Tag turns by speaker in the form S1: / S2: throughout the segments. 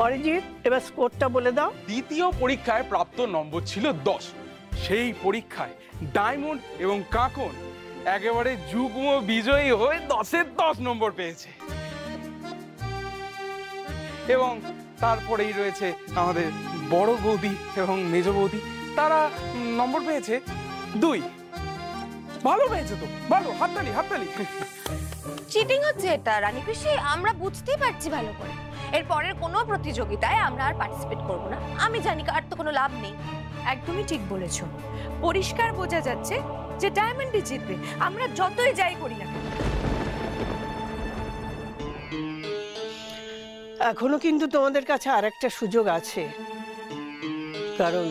S1: অরিজিৎ, এবার স্কোরটা বলে দাও।
S2: দ্বিতীয় পরীক্ষায় প্রাপ্ত নম্বর ছিল 10। সেই পরীক্ষায় ডায়মন্ড এবং কাকন একেবারে যুগ্ম বিজয়ী হয়ে 10-এর 10 নম্বর পেয়েছে। এবং তারপরেই রয়েছে আমাদের বড় বৌদি এবং মেজ বৌদি, তারা নম্বর পেয়েছে 2। ভালো পেয়েছে তো, ভালো, হাততালি হাততালি।
S3: চিটিং হচ্ছে এটা রানী পিসি, আমরা বুঝতেই পারছি ভালো করে। এর পরের কোনো প্রতিযোগিতায় আমরা আর পার্টিসিপেট করব না। আমি জানি আর তো কোনো লাভ নেই।
S4: একদমই ঠিক বলেছো, পরিষ্কার বোঝা যাচ্ছে যে ডায়মন্ডই জিতবে, আমরা যতই যাই করি না।
S1: এখনো কিন্তু তোমাদের কাছে আরেকটা সুযোগ আছে, কারণ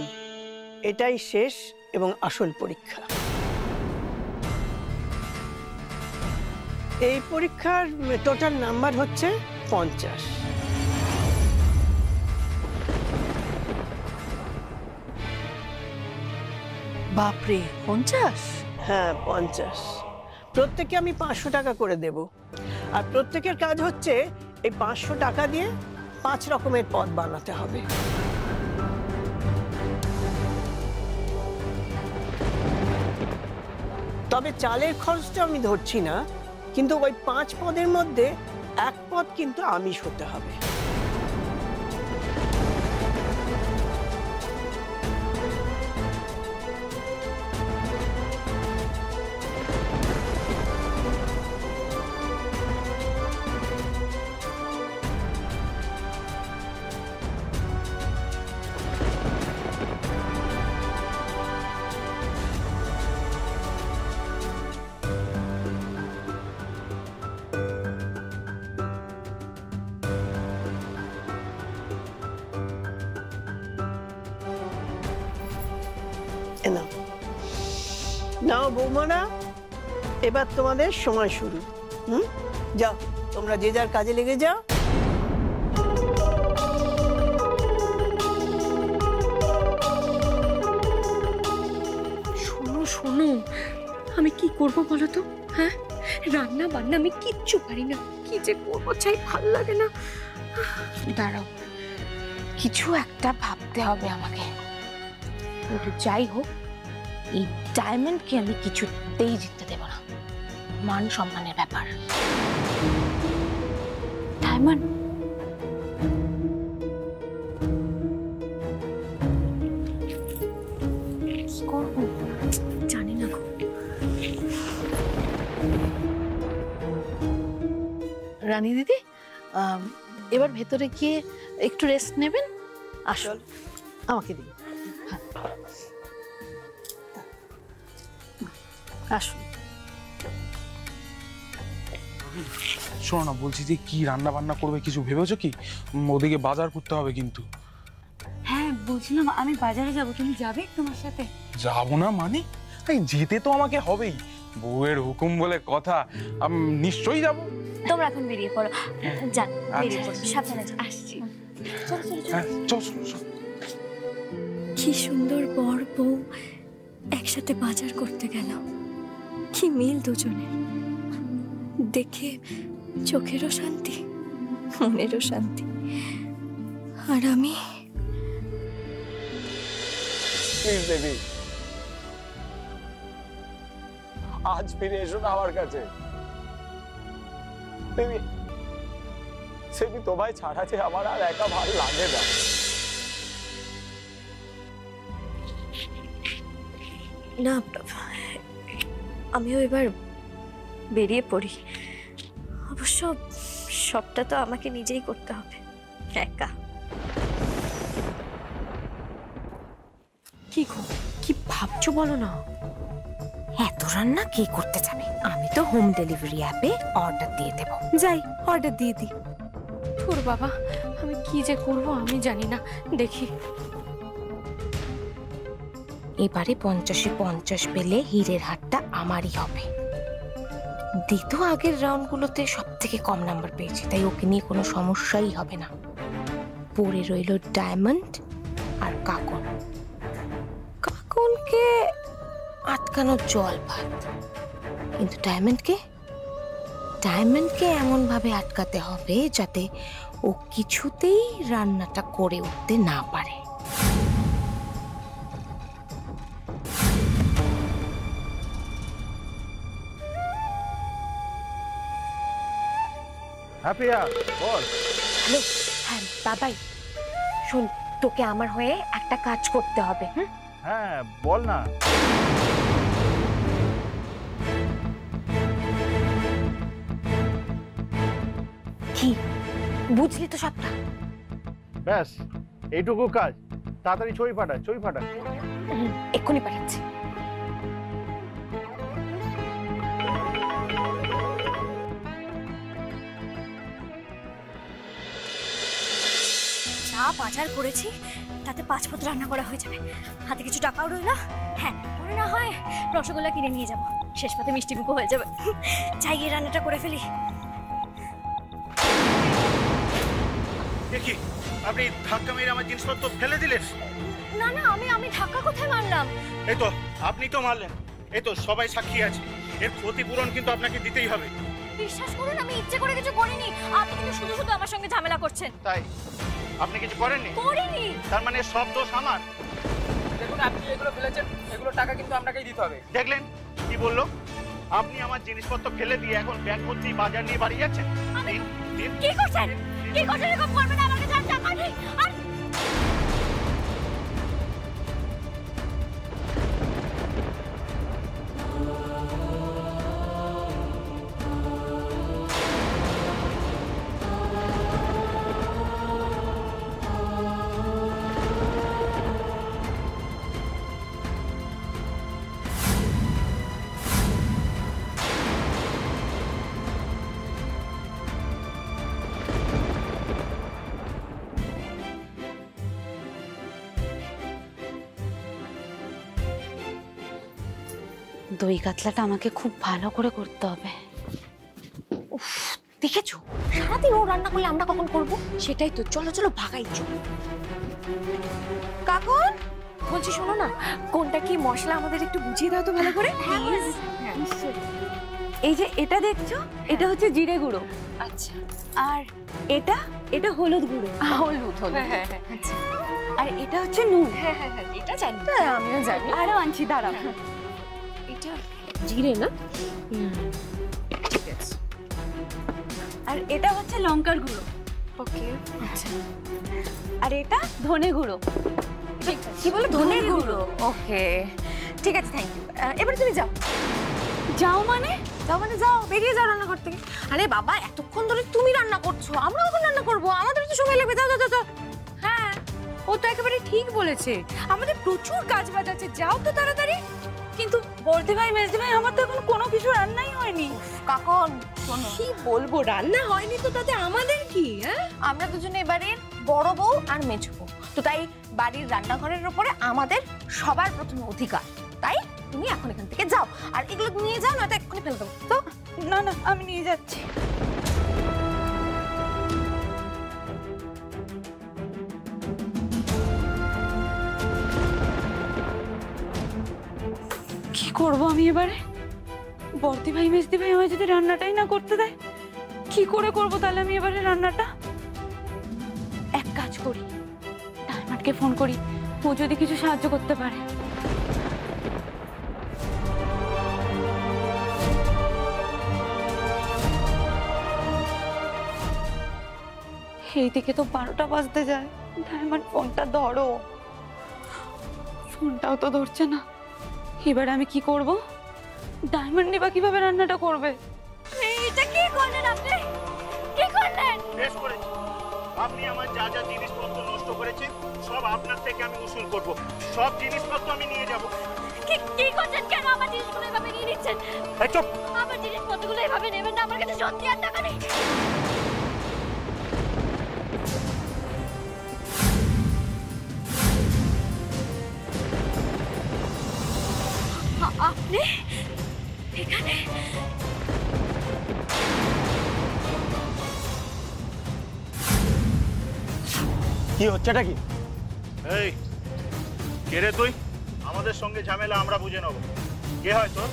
S1: এটাই শেষ এবং আসল পরীক্ষা। এই পরীক্ষার টোটাল নাম্বার হচ্ছে 50।
S4: বাপরে, 50?
S1: হ্যাঁ, 50। প্রত্যেকে আমি 500 টাকা করে দেব, আর প্রত্যেকের কাজ হচ্ছে এই 500 টাকা দিয়ে 5 রকমের পদ বানাতে হবে। তবে চালের খরচটা আমি ধরছি না, কিন্তু ওই 5 পদের মধ্যে 1 পদ কিন্তু আমিষ হতে হবে। নাও বৌমারা, এবার তোমাদের সময় শুরু। যাও, তোমরা যে যার কাজে লেগে যাও।
S4: শোনো শোনো, আমি কি করব বলো তো? হ্যাঁ, রান্না বান্না আমি কিচ্ছু পারি না, কি যে করবো চাই ভাল লাগে না।
S3: দাঁড়াও, কিছু একটা ভাবতে হবে আমাকে। কিন্তু যাই হোক, এই ডায়মন্ডকে আমি কিছুতেই জিততে দেব না। মান সম্মানের ব্যাপার। ডায়মন্ড,
S4: জানি না। রানী দিদি, এবার ভেতরে গিয়ে একটু রেস্ট নেবেন। আসল আমাকে দিন। আসুন।
S2: শোনো না, বলছি যে কি রান্না বান্না করবে কিছু ভেবেছো কি? ওদিকে বাজার করতে হবে কিন্তু।
S4: হ্যাঁ বলছিলাম, আমি বাজারে যাব, তুমি যাবে তোমার সাথে?
S2: যাবো না মানে? যেতে তো আমাকে হবেই, বউয়ের হুকুম বলে কথা, আমি নিশ্চয়ই যাবো।
S3: তোমরা এখন বেরিয়ে পড়ো। যান, বেরিয়ে পড়ো, সাবধানে যাও।
S4: আসছি।
S2: চল চল চল।
S5: কি সুন্দর বর বউ একসাথে বাজার করতে গেল, কি মিল দুজনের। দেখে চোখেরও শান্তি, মনেরও শান্তি। আর আমি
S6: দেবী, আজ ফিরে এসো না আমার কাছে। দেবী, সেবি তোমায় ছাড়া যে আমার আর একা ভালো লাগে না।
S5: না, আমিও এবার বেরিয়ে পড়ি। অবশ্য সবটা তো আমাকে নিজেই করতে হবে, একা।
S3: কি ভাবছো বলো না? এত রান্না কে করতে যাবে? আমি তো হোম ডেলিভারি অ্যাপে অর্ডার দিয়ে দেব। যাই, অর্ডার দিয়ে দিই।
S4: তোর বাবা, আমি কি যে করব আমি জানি না। দেখি,
S3: এবারে 50-এ 50 পেলে হীরের হারটা আমারই হবে। দিতো আগের রাউন্ডগুলোতে সব থেকে কম নাম্বার পেয়েছি, তাই ওকে নিয়ে কোনো সমস্যাই হবে না। পড়ে রইল ডায়মন্ড আর কাকন। কাকনকে আটকানো জল ভাত, কিন্তু ডায়মন্ডকে এমন ভাবে আটকাতে হবে যাতে ও কিছুতেই রান্নাটা করে উঠতে না পারে।
S7: বল।
S4: হ্যালো, হ্যাঁ বাবাই, শোন, তোকে আমার হয়ে একটা কাজ করতে হবে।
S7: হ্যাঁ বল না।
S4: কি বুঝলি তো সবটা?
S7: ব্যাস এইটুকু কাজ, তাড়াতাড়ি ছবি পাঠা, ছবি পাঠা।
S4: এক্ষুনি পাঠাচ্ছি।
S5: যা বাজার করেছি তাতে 5 পদ রান্না করা হয়ে যাবে। হাতে কিছু টাকাও রইলো। হ্যাঁ, মনে না হয় রসগোল্লা কিনে নিয়ে যাব, শেষ পাতে মিষ্টি মুখো হয়ে যাবে। চাই গিয়ে রান্নাটা করে ফেলি।
S7: দেখি আপনি ধাক্কা মেরে আমার জিনিসপত্র ফেলে দিলেন।
S5: না না, আমি ধাক্কা কোথায় মারলাম?
S7: এই তো আপনি তো মারলেন, এই তো সবাই সাক্ষী আছে। এর ক্ষতিপূরণ কিন্তু আপনাকে দিতেই হবে।
S5: বিশ্বাস করুন, আমি ইচ্ছে করে কিছু করিনি। আপনি কিন্তু শুধু শুধু আমার সঙ্গে ঝামেলা করছেন।
S7: তাই আপনি কিছু করেননি?
S5: করিনি।
S7: তার মানে সব দোষ আমার।
S2: দেখুন, আপনি এগুলো ফেলেছেন, এগুলো টাকা কিন্তু আপনাকেই দিতে হবে।
S7: দেখলেন কি বললো? আপনি আমার জিনিসপত্র ফেলে দিয়ে এখন ব্যাগ ভর্তি বাজার নিয়ে বাড়ি যাচ্ছেন। দিন, দিন।
S5: কি করছেন? কি করছেন? এরকম করবেন না, আমার কাছে আর টাকা নেই। আর
S8: দই কাতলাটা আমাকে খুব ভালো করে করতে হবে।
S4: উফ, দেখেছো সারাদিন ও রান্না করলে আমরা কখন করব? সেটাই তো, চলো চলো ভাগাই চলো। কাকন বলছি, শোনো না, কোনটা কি মশলা আমাদের একটু বুঝিয়ে দাও তো ভালো করে।
S8: এই যে এটা দেখছো, এটা হচ্ছে জিরে গুঁড়ো।
S4: আচ্ছা,
S8: আর এটা এটা হলুদ গুঁড়ো।
S4: হলুদ হলুদ। হ্যাঁ,
S8: আচ্ছা, আর এটা হচ্ছে নুন।
S4: হ্যাঁ, এটা জানি। আমিও জানি।
S8: আরো আনছি, দাঁড়াও।
S4: এটা জিরে না? ঠিক আছে।
S8: আর এটা হচ্ছে লঙ্কার গুঁড়ো।
S4: ওকে, আচ্ছা।
S8: আর এটা ধনে গুঁড়ো।
S4: ঠিক আছে।
S8: কি বলে? ধনে গুঁড়ো।
S4: ওকে, ঠিক আছে, থ্যাংক ইউ। এবার তুমি যাও।
S8: যাও মানে?
S4: যাও মানে যাও, বেরিয়ে যাও রান্না করতে। আরে বাবা, এতক্ষণ ধরে তুমি রান্না করছো, আমরা কখন রান্না করবো? আমাদের তো সময় লাগবে। যাও যাও যাও। হ্যাঁ, ও তো একেবারে ঠিক বলেছে, আমাদের প্রচুর কাজ বাজ আছে। যাও তো তাড়াতাড়ি।
S8: কিন্তু বলতে ভাই, মেজদি ভাই, আমার তো এখন কোনো কিছু রান্নাই হয়নি।
S4: কাকন কি বলবো, রান্না হয়নি তো তাতে আমাদের কি? হ্যাঁ, আমরা দুজনে এবারের বড় বউ আর মেজো বউ, তো তাই বাড়ির রান্নাঘরের উপরে আমাদের সবার প্রথমে অধিকার। তাই তুমি এখন এখান থেকে যাও, আর এগুলো নিয়ে যাও, নয়তো এক্ষুনি ফেলে দেবো। তো
S8: না না, আমি নিয়ে যাচ্ছি। কি করবো আমি এবারে? বর্দি ভাই, মেজদি ভাই আমায় যদি রান্নাটাই না করতে দেয়, কি করে করবো তাহলে আমি এবারে রান্নাটা? এক কাজ করি, ডায়মন্ডকে ফোন করি, ও যদি কিছু সাহায্য করতে পারে। এইদিকে তো 12টা বাজতে যায়। ডায়মন্ড, ফোনটা ধরো। ফোনটাও তো ধরছে না। এবার আমি কি করব? ডায়মন্ড বা কিভাবে রান্নাটা করবে?
S5: এটা কি করলেন আপনি? কি করলেন?
S7: বেশ করেছি। আপনি আমার যা যা জিনিসপত্র নষ্ট করেছেন সব আপনার থেকে আমি উসুল করব। সব জিনিসপত্র আমি নিয়ে যাব।
S5: কি করছেন? কেন আমার জিনিসগুলো এভাবে নিয়ে নিচ্ছেন?
S7: এই চুপ!
S5: আমার জিনিসপত্রগুলো এভাবে নেবেন না, আমার কাছে সত্যি আর টাকা নেই। আপনি এখানে?
S6: কি হচ্ছেটা কি?
S7: এই কে রে তুই? আমাদের সঙ্গে ঝামেলা আমরা বুঝে নেব। কে হয় তোর?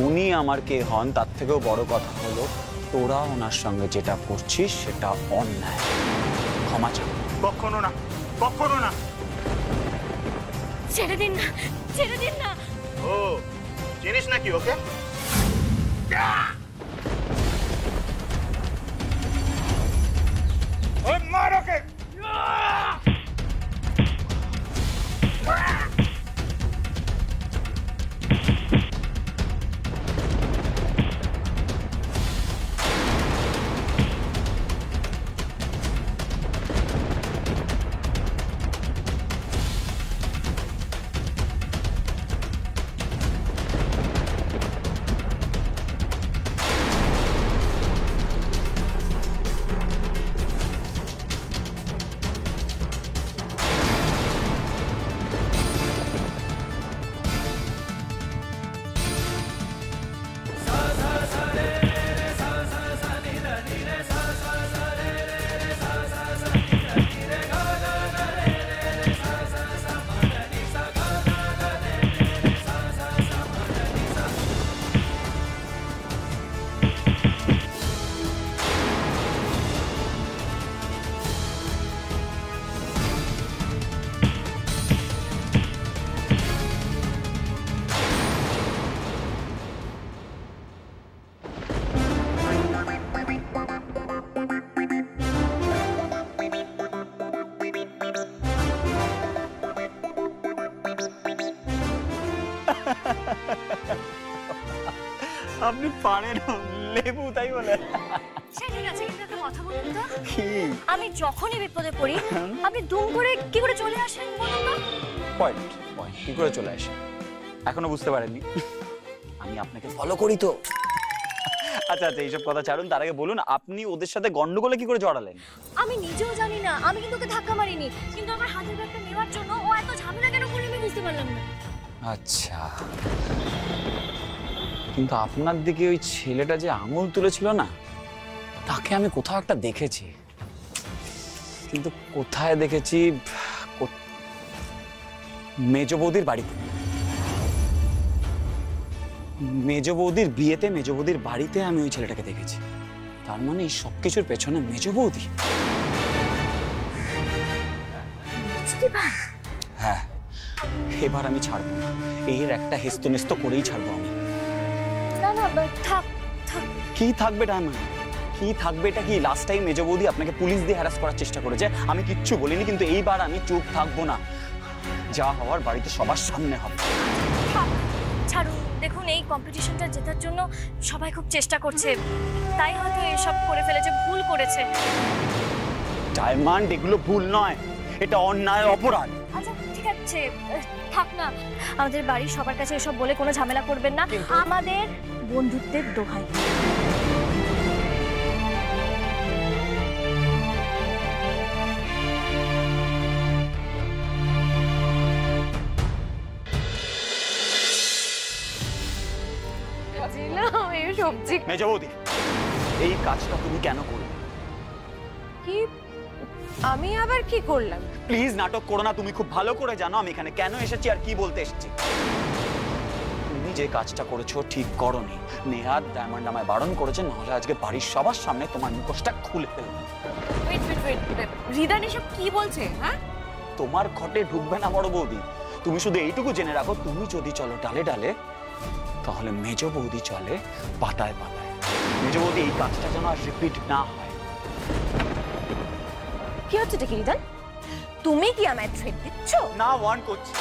S6: উনি আমার কে হন তার থেকেও বড় কথা হলো তোরা ওনার সঙ্গে যেটা করছিস সেটা অন্যায়, ক্ষমা চাও।
S7: কখনো না, কখনো না।
S5: ছেড়ে দিন না, ছেড়ে দিন না।
S7: ও চিনিস নাকি ওকে? ওই মার ওকে।
S6: আপনি পারেন লেবু, তাই বলে?
S5: সে ঠিক আছে, কিন্তু একটা কথা বলুন তো,
S6: কি?
S5: আমি যখনই বিপদে পড়ি আপনি দুম করে কি করে চলে আসেন বলুন তো?
S6: পয়েন্ট পয়েন্ট কি করে চলে আসে এখনো বুঝতে পারেননি? আমি আপনাকে ফলো করি তো। আচ্ছা আচ্ছা, এইসব কথা ছাড়ুন, তার আগে বলুন আপনি ওদের সাথে গন্ডগোলে কি করে জড়ালেন?
S5: আমি নিজেও জানি না, আমি কিন্তু ওকে ধাক্কা মারিনি, কিন্তু আমার হাতের ব্যাগটা নেওয়ার জন্য ও এত ঝামেলা কেন করলো আমি বুঝতে পারলাম না।
S6: আচ্ছা, কিন্তু আপনার দিকে ওই ছেলেটা যে আঙুল তুলেছিল না, তাকে আমি কোথাও একটা দেখেছি, কিন্তু কোথায় দেখেছি? মেজ বৌদির বাড়িতে, মেজ বৌদির বিয়েতে মেজ বৌদির বাড়িতে আমি ওই ছেলেটাকে দেখেছি। তার মানে এই সবকিছুর পেছনে মেজ বৌদি। হ্যাঁ, এবার আমি ছাড়বো না, এর একটা হেস্তনেস্ত করেই ছাড়বো আমি।
S5: না না, থাক থাক।
S6: কি থাকবে ডায়মন্ড, কি থাকবে? এটা কি লাস্ট টাইম মেজ বৌদি আপনাকে পুলিশ দিয়ে হ্যারাস করার চেষ্টা করেছে, আমি কিচ্ছু বলিনি, কিন্তু এইবার আমি চুপ থাকবো না, যা হওয়ার বাড়িতে সবার সামনে হবে।
S5: ছাড়ুন, দেখুন এই কম্পিটিশনটা জেতার জন্য সবাই খুব চেষ্টা করছে, তাই হয়তো এসব করে ফেলেছে, ভুল করেছে।
S6: ডায়মন্ড, এগুলো ভুল নয়, এটা অন্যায়, অপরাধ।
S5: আচ্ছা ঠিক আছে, থাক না, আমাদের বাড়ির সবার কাছে এসব বলে কোনো ঝামেলা করবেন না, আমাদের বন্ধুত্বের দোহাই।
S6: মেজ বৌদি, এই কাজটা তুমি কেন করলে?
S4: কি? আমি আবার কি করলাম?
S6: প্লিজ নাটক করো না, তুমি খুব ভালো করে জানো আমি এখানে কেন এসেছি আর কি বলতে এসেছি। তুমি যে কাজটা করেছো ঠিক করোনি। নেহাত ডায়মন্ড আমায় বারণ করেছে, নাহলে আজকে বাড়ির সবার সামনে তোমার মুখোশটা খুলে ফেলবো।
S4: রিদান এসব কি বলছে? হ্যাঁ,
S6: তোমার ঘটে ঢুকবে না বড় বৌদি, তুমি শুধু এইটুকু জেনে রাখো, তুমি যদি চলো ডালে ডালে, তাহলে মেজ বৌদি চলে পাতায় পাতায়। মেজ বৌদি, এই কাজটা যেন আর রিপিট না হয়।
S4: কি হচ্ছে এটা কি রিদান? তুমি কি আমায় থ্রেট দিচ্ছ?
S6: না, ওয়ার্ন করছি,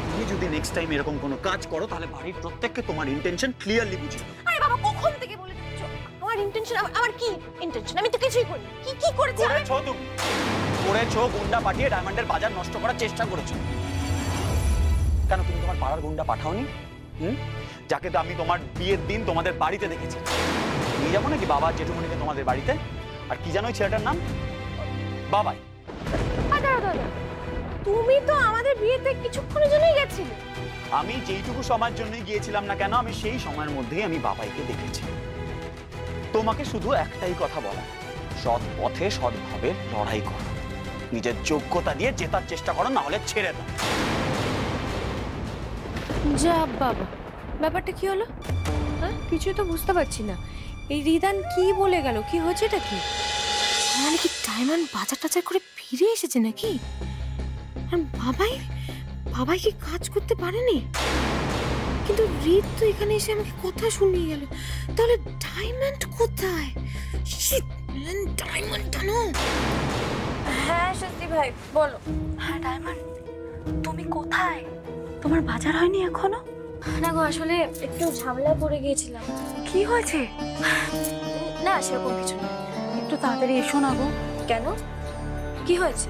S6: তুমি যদি নেক্সট টাইম এরকম কোনো কাজ করো তাহলে বাড়ির প্রত্যেককে তোমার ইন্টেনশন ক্লিয়ারলি বুঝিয়ে দেবো।
S4: আরে বাবা, কখন থেকে বলে দিচ্ছ আমার ইন্টেনশন? আমার কি ইন্টেনশন? আমি তো কিছুই করিনি। কি কি করেছি?
S6: করেছো তুমি, করেছো, গুন্ডা পাঠিয়ে ডায়মন্ডের বাজার নষ্ট করার চেষ্টা করেছো। কেন তুমি তোমার পাড়ার গুন্ডা পাঠাওনি? যাকে তো আমি তোমার বিয়ের দিন তোমাদের বাড়িতে দেখেছি। নিয়ে যাবো নাকি বাবা জেঠুমনিকে তোমাদের বাড়িতে? আর কি জানো ওই ছেলেটার নাম? বাবাই।
S4: তুমি তো আমাদের বিয়েতে কিছুক্ষণের জন্যই গেছিলে।
S6: আমি যেইটুকু সময়ের জন্যই গিয়েছিলাম না কেন, আমি সেই সময়ের মধ্যেই আমি বাবাইকে দেখেছি। তোমাকে শুধু একটাই কথা বলা, সৎ পথে সৎভাবে লড়াই করো, নিজের যোগ্যতা দিয়ে জেতার চেষ্টা করো, না হলে ছেড়ে দাও।
S4: যা বাবা, ব্যাপারটা কি হলো? হ্যাঁ, কিছুই তো বুঝতে পারছি না।
S3: এই রিদান কি বলে গেল? কি হয়েছে এটা? কি মানে কি ডায়মন্ড বাজার টাজার করে ফিরে এসেছে নাকি? আর বাবাই কি কাজ করতে পারেনি? কিন্তু রিদ তো এখানে এসে আমাকে কথা শুনিয়ে গেল। তাহলে ডায়মন্ড কোথায়? ডায়মন্ড জানো?
S5: হ্যাঁ সত্যি ভাই বলো।
S8: হ্যাঁ ডায়মন্ড, তুমি কোথায়? তোমার বাজার হয়নি এখনো?
S5: না গো, আসলে একটু ঝামেলায় পড়ে গিয়েছিলাম।
S8: কি হয়েছে?
S5: না সেরকম কিছু না।
S8: একটু তাড়াতাড়ি এসো না গো।
S5: কেন, কি হয়েছে?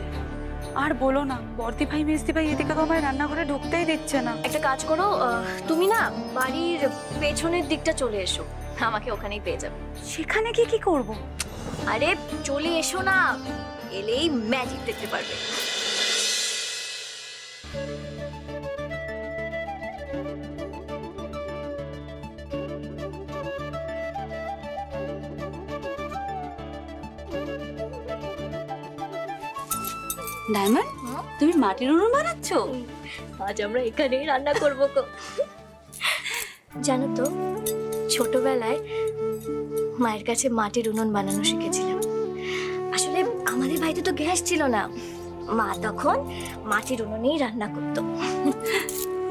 S8: আর বলো না, বর্দি ভাই মেজদি ভাই এদিকে তো আমায় রান্নাঘরে ঢুকতেই দিচ্ছে না।
S5: একটা কাজ করো, তুমি না বাড়ির পেছনের দিকটা চলে এসো, আমাকে ওখানেই পেয়ে যাবে।
S8: সেখানে কি কি করব?
S5: আরে চলে এসো না, এলেই ম্যাজিক দেখতে পারবে।
S8: ডায়মন্ড, তুমি মাটির উনুন বানাচ্ছ?
S5: আজ আমরা এখানেই রান্না করবো গো। জানো তো, ছোটবেলায় মায়ের কাছে মাটির উনুন বানানো শিখেছিলাম। আসলে আমাদের বাড়িতে তো গ্যাস ছিল না, মা তখন মাটির উনুনেই রান্না করতো।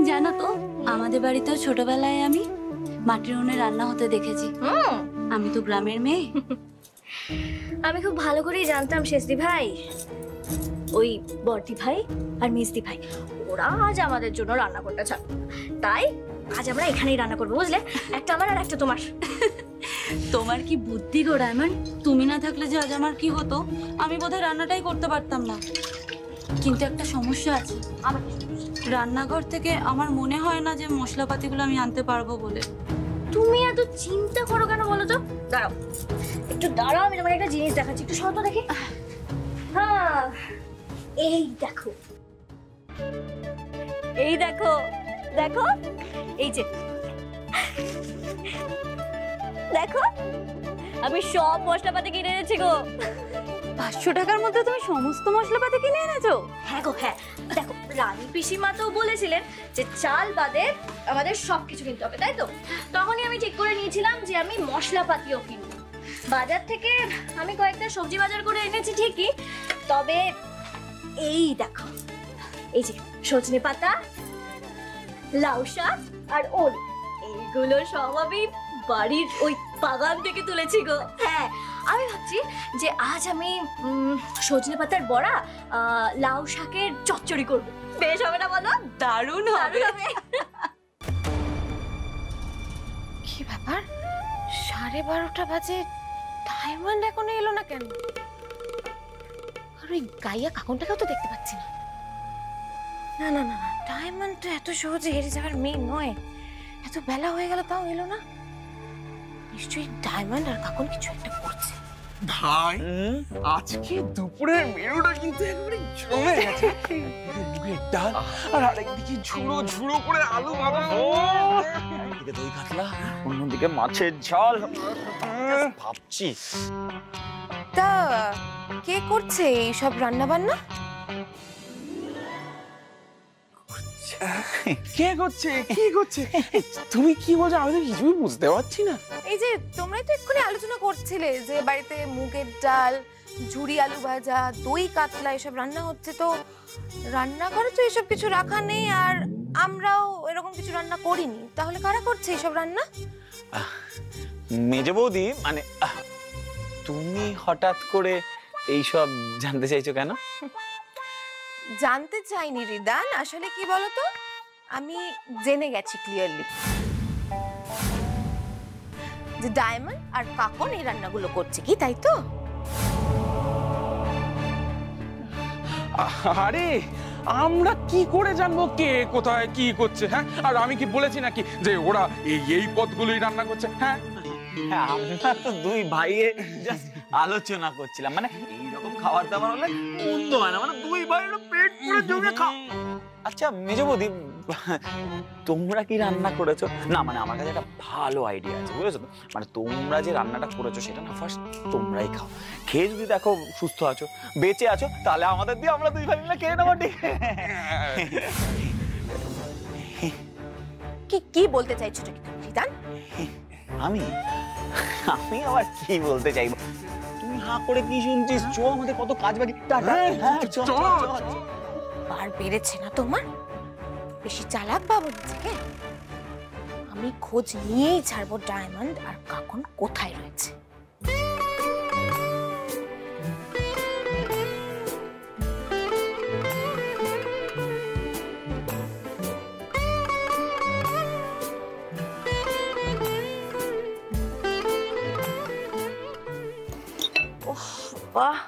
S8: জানো তো, আমাদের বাড়িতেও ছোটবেলায় আমি মাটির উনুনে রান্না হতে দেখেছি। আমি তো গ্রামের মেয়ে।
S5: আমি খুব ভালো করেই জানতাম শেষদি ভাই, ওই বর্দি ভাই আর মেজদি ভাই ওরা আজ আমাদের জন্য রান্না করতে চান, তাই আজ আমরা এখানেই রান্না করবো, বুঝলে? একটা আমার আর একটা তোমার।
S8: তোমার কি বুদ্ধি গো ডায়মন্ড! তুমি না থাকলে যে আজ আমার কি হতো, আমি বোধহয় রান্নাটাই করতে পারতাম না। কিন্তু একটা সমস্যা আছে, রান্নাঘর থেকে আমার মনে হয় না যে মশলাপাতিগুলো আমি আনতে পারবো বলে।
S5: তুমি এত চিন্তা করো কেন বলো তো? দাঁড়াও একটু দাঁড়াও, আমি তোমার একটা জিনিস দেখাচ্ছি, একটু সরো তো দেখি। হ্যাঁ এই দেখো, এই দেখো, দেখো এই যে দেখো, আমি সব মশলাপাতি কিনে এনেছি গো।
S8: 500 টাকার মধ্যে তুমি সমস্ত মশলাপাতি কিনে এনেছো?
S5: হ্যাঁ গো হ্যাঁ, দেখো রানী পিসিমা তো বলেছিলেন যে চাল বাদে আমাদের সবকিছু কিনতে হবে, তাই তো? তখনই আমি ঠিক করে নিয়েছিলাম যে আমি মশলাপাতিও কিনবো। বাজার থেকে আমি কয়েকটা সবজি বাজার করে এনেছি ঠিকই, তবে এই দেখো, এই যে সজনে পাতা, লাউ শাক আর ওল, এইগুলো সব আমি বাড়ির ওই বাগান থেকে তুলেছি গো। হ্যাঁ, আমি ভাবছি যে আজ আমি সজনে পাতার বড়া, লাউ শাকের চচ্চড়ি করবো। বেশ হবে না বলো?
S8: দারুণ হবে।
S3: কি ব্যাপার, 12:30 বাজে, ডায়মন্ড এখনো এলো না কেন? আর ওই গাইয়া কাকুনটাকেও তো দেখতে পাচ্ছি না। না না না, ডায়মন্ড তো এত সহজে হেরে যাওয়ার মেয়ে নয়। এত বেলা হয়ে গেল তাও এলো না। নিশ্চয়ই ডায়মন্ড আর কাকুন কিছু একটা করছে।
S2: ভাই, আজকে দুপুরের মেনুটা কিন্তু একেবারে জমে গেছে। মুগের ডাল আর আরেকদিকে ঝুড়ো ঝুড়ো করে আলু বানানো,
S6: একদিকে দই কাতলা, অন্যদিকে মাছের ঝাল। ভাবছি
S3: তা কে করছে এই সব রান্না বান্না?
S2: কে করছে? কি করছে? তুমি কি বলছো? আমি তো কিছুই বুঝতে পারছি না।
S3: এই যে তোমরাই তো এক্ষুনি আলোচনা করছিলে যে বাড়িতে মুগের ডাল, ঝুরি আলু ভাজা, দই কাতলা এসব রান্না হচ্ছে, তো রান্নাঘরে তো এসব কিছু রাখা নেই, আর আমরাও এরকম কিছু রান্না করিনি। তাহলে কারা করছে এইসব রান্না?
S6: মেজে বৌদি, মানে তুমি হঠাৎ করে এইসব জানতে চাইছো কেন?
S3: জানতে চাইনি রিদান, আসলে কি বলতো, আমি জেনে গেছি ক্লিয়ারলি যে ডায়মন্ড আর কাকন এই রান্নাগুলো করছে, কি তাই তো?
S2: আরে আমরা কি করে জানবো কে কোথায় কি করছে? হ্যাঁ, আর আমি কি বলেছি নাকি যে ওরা এই পদগুলোই রান্না করছে? হ্যাঁ,
S6: আমরা তো দুই ভাইয়ে জাস্ট আলোচনা করছিলাম, মানে এইরকম খাবার দাবার হলে মন্দ হয় না, মানে দুই ভাইয়ের পেট পুরো জমে খাও। আচ্ছা মেজে বৌদি, তোমরা কি রান্না করেছো? না মানে আমার কাছে একটা ভালো আইডিয়া আছে, বুঝেছো তো? মানে তোমরা যে রান্নাটা করেছো সেটা না ফার্স্ট তোমরাই খাও, খেয়ে যদি দেখো সুস্থ আছো, বেঁচে আছো, তাহলে আমাদের দিয়ে আমরা দুই ভাই মিলে খেয়ে নেবো। ঠিক
S3: কি কি বলতে চাইছো রিদান?
S6: আমি আমি আবার কি বলতে চাইবো, তুই হাঁ করে কি শুনছিস? চ, আমাদের কত কাজ বাকি। হ্যাঁ, চ, চ, চ, চ।
S3: বার বেড়েছে না তোমার? বেশি চালাক বাবু নিজেকে। আমি খোঁজ নিয়েই ছাড়বো ডায়মন্ড আর কাকন কোথায় রয়েছে।
S4: বাহ,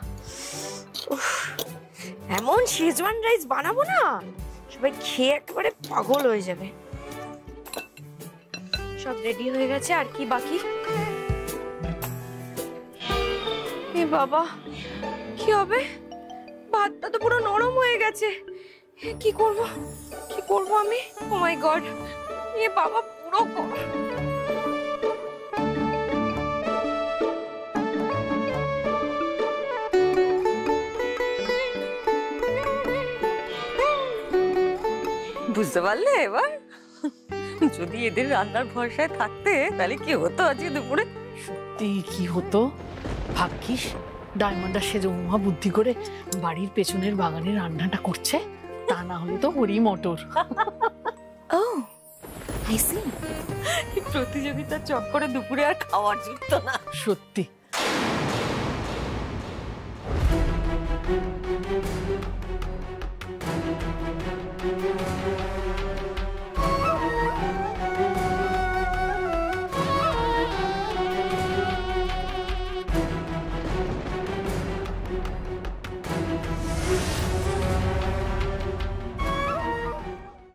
S4: এমন শেজওয়ান রাইস বানাবো না, সবাই খেয়ে একেবারে পাগল হয়ে যাবে। সব রেডি হয়ে গেছে, আর কি বাকি? এ বাবা, কি হবে? ভাতটা তো পুরো নরম হয়ে গেছে। কি করব, কি করব আমি? ও মাই গড, এ বাবা পুরো
S8: বুঝতে পারলে এবার? যদি এদের রান্নার ভরসায় থাকতে তাহলে কি হতো আজকে দুপুরে?
S9: সত্যি কি হতো ভাগ্যিস ডায়মন্ডার সে মহা বুদ্ধি করে বাড়ির পেছনের বাগানে রান্নাটা করছে, তা না হলে তো হরি মটর।
S3: ও আই সি।
S8: প্রতিযোগিতার চক্করে দুপুরে আর খাওয়ার জুটতো না।
S9: সত্যি।